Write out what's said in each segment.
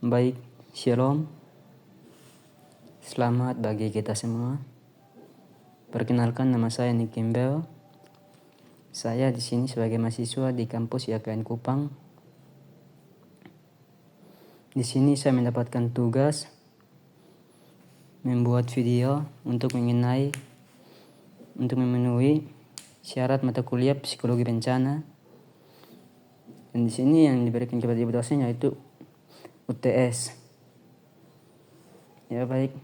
Baik, shalom. Selamat bagi kita semua. Perkenalkan, nama saya Nick Kimbel. Saya di sini sebagai mahasiswa di kampus IAKN Kupang. Di sini saya mendapatkan tugas membuat video untuk memenuhi syarat mata kuliah psikologi bencana. Dan di sini yang diberikan kepada ibu dosen yaitu UTS. Ya baik.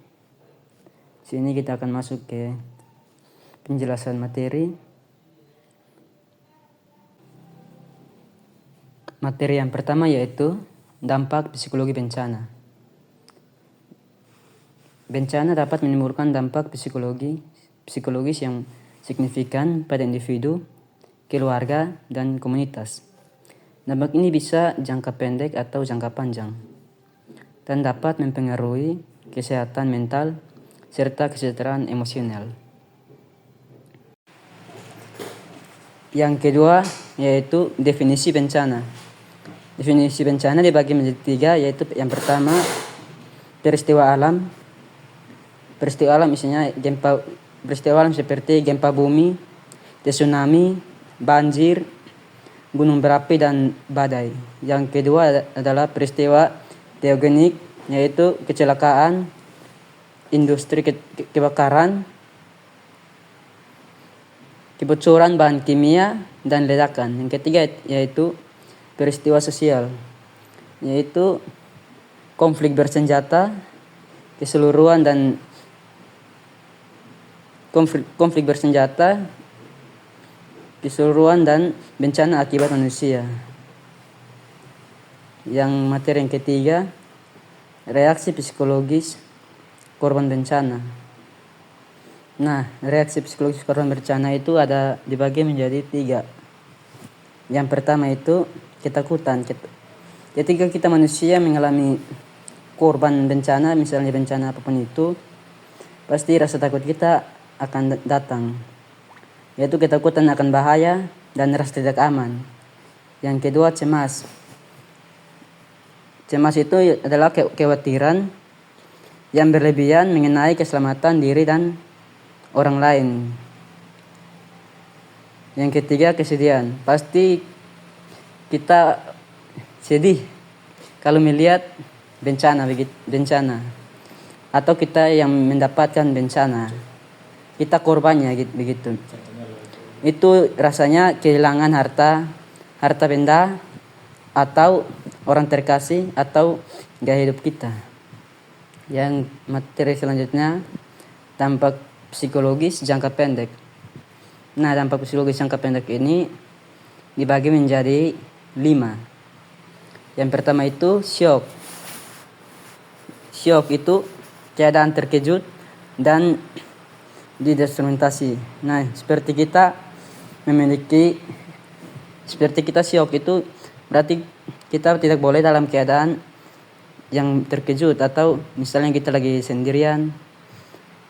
Sini kita akan masuk ke penjelasan materi. Materi yang pertama yaitu dampak psikologi bencana. Bencana dapat menimbulkan dampak psikologis yang signifikan pada individu, keluarga, dan komunitas. Dampak ini bisa jangka pendek atau jangka panjang dan dapat mempengaruhi kesehatan mental serta kesejahteraan emosional. Yang kedua yaitu definisi bencana. Definisi bencana dibagi menjadi 3, yaitu yang pertama peristiwa alam. Peristiwa alam isinya peristiwa alam seperti gempa bumi, tsunami, banjir, gunung berapi, dan badai. Yang kedua adalah peristiwa teogenik, yaitu kecelakaan, industri kebakaran, kebocoran bahan kimia, dan ledakan. Yang ketiga yaitu peristiwa sosial, yaitu konflik bersenjata, keseluruhan dan konflik bersenjata, keseluruhan dan bencana akibat manusia. Yang materi yang ketiga, reaksi psikologis korban bencana. Nah, reaksi psikologis korban bencana itu ada dibagi menjadi 3. Yang pertama itu ketakutan. Ketika kita manusia mengalami korban bencana, misalnya bencana apapun itu, pasti rasa takut kita akan datang, yaitu ketakutan akan bahaya dan rasa tidak aman. Yang kedua, cemas. Cemas itu adalah kekhawatiran yang berlebihan mengenai keselamatan diri dan orang lain. Yang ketiga, kesedihan. Pasti kita sedih kalau melihat bencana atau kita yang mendapatkan bencana, kita korbannya begitu. Itu rasanya kehilangan harta benda atau orang terkasih atau gaya hidup kita. Yang materi selanjutnya, dampak psikologis jangka pendek. Nah, dampak psikologis jangka pendek ini dibagi menjadi 5. Yang pertama itu syok. Syok itu keadaan terkejut dan didesorientasi. Nah, seperti kita syok itu berarti kita tidak boleh dalam keadaan yang terkejut, atau misalnya kita lagi sendirian,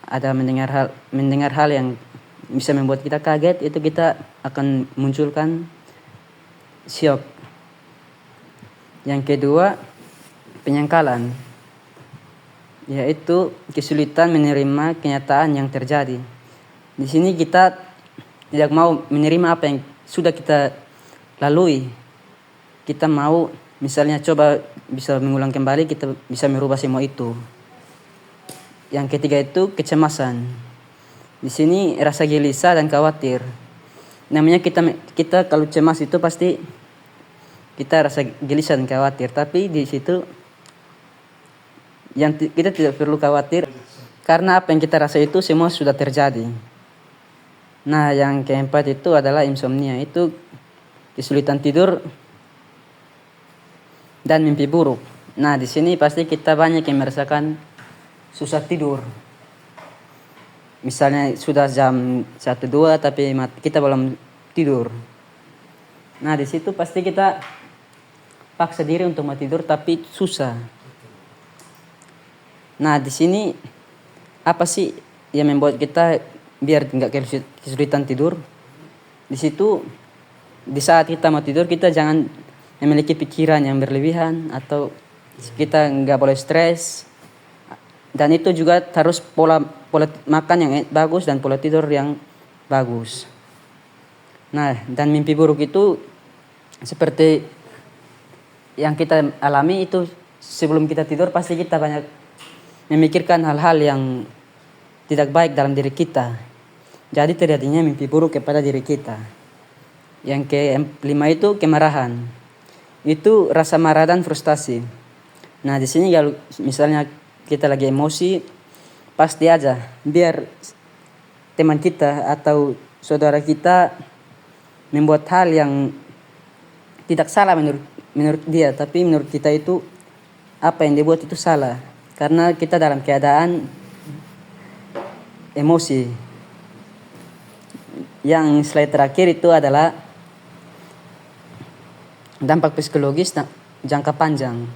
ada mendengar hal yang bisa membuat kita kaget, itu kita akan munculkan syok. Yang kedua, penyangkalan, yaitu kesulitan menerima kenyataan yang terjadi. Di sini kita tidak mau menerima apa yang sudah kita lalui. Kita mau misalnya coba bisa mengulang kembali, kita bisa merubah semua itu. Yang ketiga itu kecemasan. Di sini rasa gelisah dan khawatir. Namanya kita kalau cemas itu pasti kita rasa gelisah dan khawatir, tapi di situ yang kita tidak perlu khawatir karena apa yang kita rasa itu semua sudah terjadi. Nah, yang keempat itu adalah insomnia, itu kesulitan tidur dan mimpi buruk. Nah, di sini pasti kita banyak yang merasakan susah tidur. Misalnya sudah jam 1-2 tapi kita belum tidur. Nah, di situ pasti kita paksa diri untuk mau tidur tapi susah. Nah, di sini apa sih yang membuat kita biar nggak kesulitan tidur? Di situ di saat kita mau tidur, kita jangan memiliki pikiran yang berlebihan atau kita nggak boleh stres, dan itu juga harus pola makan yang bagus dan pola tidur yang bagus. Nah, dan mimpi buruk itu seperti yang kita alami itu, sebelum kita tidur pasti kita banyak memikirkan hal-hal yang tidak baik dalam diri kita. Jadi terjadinya mimpi buruk kepada diri kita. Yang kelima itu kemarahan. Itu rasa marah dan frustasi. Nah, di sini kalau misalnya kita lagi emosi, pasti aja biar teman kita atau saudara kita membuat hal yang tidak salah menurut dia, tapi menurut kita itu apa yang dia buat itu salah. Karena kita dalam keadaan emosi. Yang slide terakhir itu adalah dampak psikologis jangka panjang.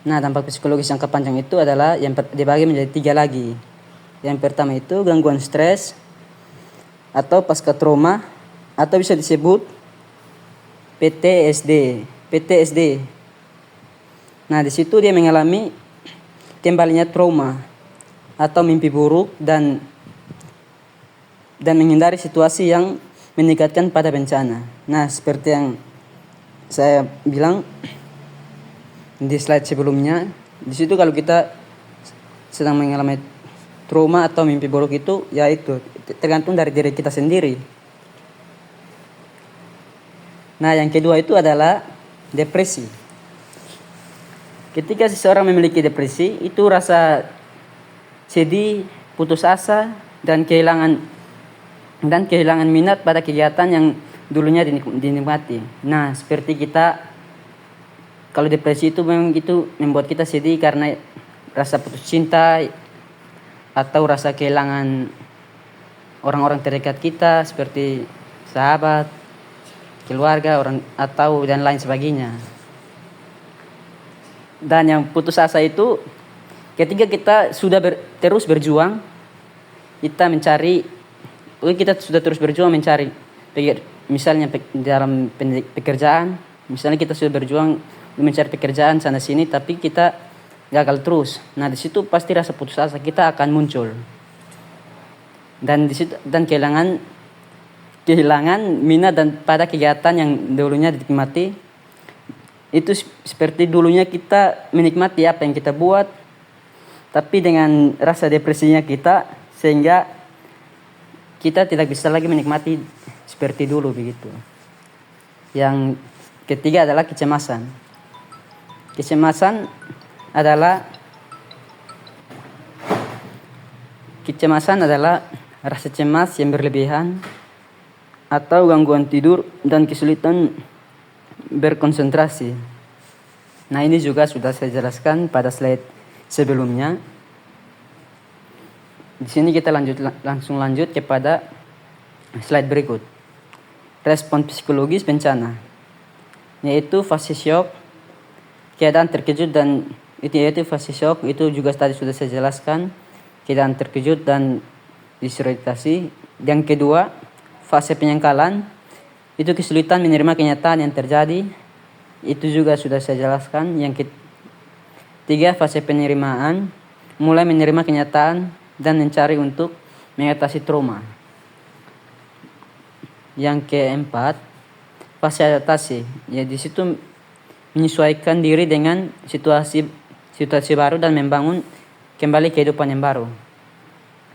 Nah, dampak psikologis jangka panjang itu adalah yang dibagi menjadi 3 lagi. Yang pertama itu gangguan stres atau pasca trauma, atau bisa disebut PTSD. Nah, di situ dia mengalami kembalinya trauma atau mimpi buruk dan menghindari situasi yang meningkatkan pada bencana. Nah, seperti yang saya bilang di slide sebelumnya, di situ kalau kita sedang mengalami trauma atau mimpi buruk itu, ya itu tergantung dari diri kita sendiri. Nah, yang kedua itu adalah depresi. Ketika seseorang memiliki depresi, itu rasa sedih, putus asa, dan kehilangan minat pada kegiatan yang dulunya dinikmati. Nah, seperti kita, kalau depresi itu memang itu membuat kita sedih karena rasa putus cinta atau rasa kehilangan orang-orang terdekat kita seperti sahabat, keluarga, orang atau dan lain sebagainya. Dan yang putus asa itu ketika kita sudah terus berjuang, kita sudah terus berjuang mencari, misalnya dalam pekerjaan, misalnya kita sudah berjuang mencari pekerjaan sana sini, tapi kita gagal terus. Nah, di situ pasti rasa putus asa kita akan muncul. Dan di situ kehilangan minat dan pada kegiatan yang dulunya dinikmati. Itu seperti dulunya kita menikmati apa yang kita buat, tapi dengan rasa depresinya kita, sehingga kita tidak bisa lagi menikmati seperti dulu begitu. Yang ketiga adalah kecemasan. Kecemasan adalah rasa cemas yang berlebihan atau gangguan tidur dan kesulitan berkonsentrasi. Nah, ini juga sudah saya jelaskan pada slide sebelumnya. Di sini kita langsung lanjut kepada slide berikut. Respon psikologis bencana, yaitu fase shock, keadaan terkejut dan yaitu fase shock itu juga tadi sudah saya jelaskan, keadaan terkejut dan disorientasi. Yang kedua, fase penyangkalan, itu kesulitan menerima kenyataan yang terjadi, itu juga sudah saya jelaskan. Yang ketiga, fase penerimaan, mulai menerima kenyataan dan mencari untuk mengatasi trauma. Yang keempat, fase adaptasi, ya di situ menyesuaikan diri dengan situasi baru dan membangun kembali kehidupan yang baru.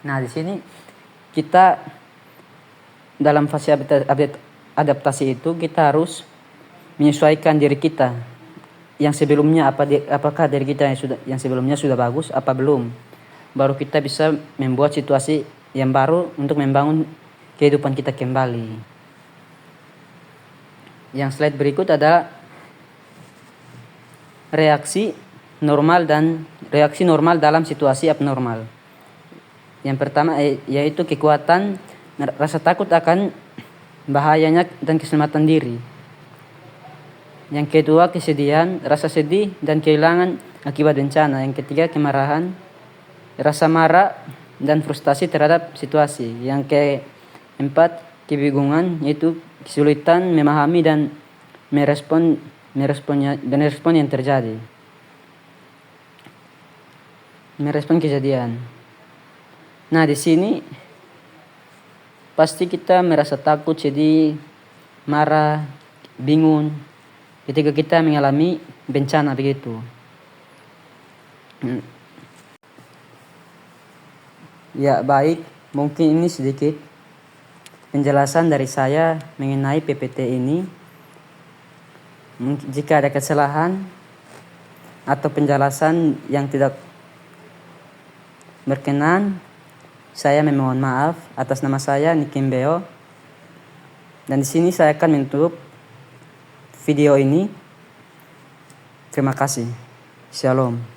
Nah, di sini kita dalam fase adaptasi itu kita harus menyesuaikan diri kita yang sebelumnya, apakah diri kita yang sebelumnya sudah bagus apa belum, baru kita bisa membuat situasi yang baru untuk membangun kehidupan kita kembali. Yang slide berikut adalah reaksi normal dalam situasi abnormal. Yang pertama yaitu kekuatan, rasa takut akan bahayanya dan keselamatan diri. Yang kedua, kesedihan, rasa sedih dan kehilangan akibat bencana. Yang ketiga, kemarahan, rasa marah dan frustasi terhadap situasi. Yang keempat, kebingungan, yaitu kesulitan memahami dan merespon yang terjadi. merespon kejadian. Nah, di sini pasti kita merasa takut, sedih, marah, bingung ketika kita mengalami bencana begitu. Ya, baik, mungkin ini sedikit penjelasan dari saya mengenai PPT ini. Jika ada kesalahan atau penjelasan yang tidak berkenan, saya memohon maaf. Atas nama saya Nikim Beo, dan di sini saya akan menutup video ini. Terima kasih. Shalom.